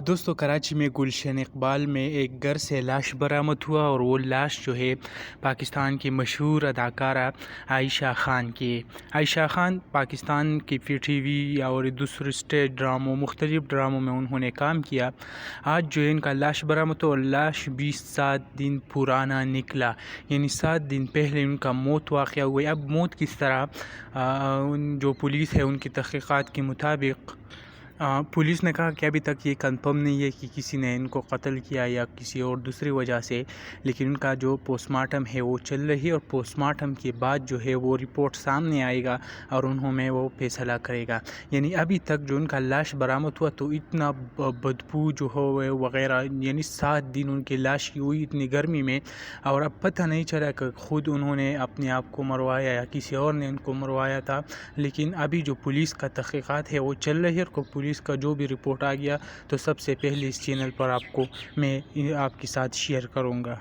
دوستو کراچی میں گلشن اقبال میں ایک گھر سے لاش برآمد ہوا اور وہ لاش جو ہے پاکستان کی مشہور اداکارہ عائشہ خان کی. عائشہ خان پاکستان کی ٹی وی اور دوسرے اسٹیج ڈراموں مختلف ڈراموں میں انہوں نے کام کیا. آج جو ہے ان کا لاش برآمد ہوا اور لاش 7 دن پرانا نکلا، یعنی 7 دن پہلے ان کا موت واقع ہوئی. اب موت کس طرح جو پولیس ہے ان کی تحقیقات کے مطابق پولیس نے کہا کہ ابھی تک یہ کنفرم نہیں ہے کہ کسی نے ان کو قتل کیا یا کسی اور دوسری وجہ سے، لیکن ان کا جو پوسٹ مارٹم ہے وہ چل رہی ہے اور پوسٹ مارٹم کے بعد جو ہے وہ رپورٹ سامنے آئے گا اور انہوں میں وہ فیصلہ کرے گا. یعنی ابھی تک جو ان کا لاش برآمد ہوا تو اتنا بدبو جو ہو وغیرہ، یعنی 7 دن ان کی لاش کی ہوئی اتنی گرمی میں، اور اب پتہ نہیں چلا کہ خود انہوں نے اپنے آپ کو مروایا یا کسی اور نے ان کو مروایا تھا. لیکن ابھی جو پولیس کا تحقیقات ہے وہ چل رہی ہے اور پولیس کا جو بھی رپورٹ آ گیا تو سب سے پہلے اس چینل پر میں آپ کے ساتھ شیئر کروں گا.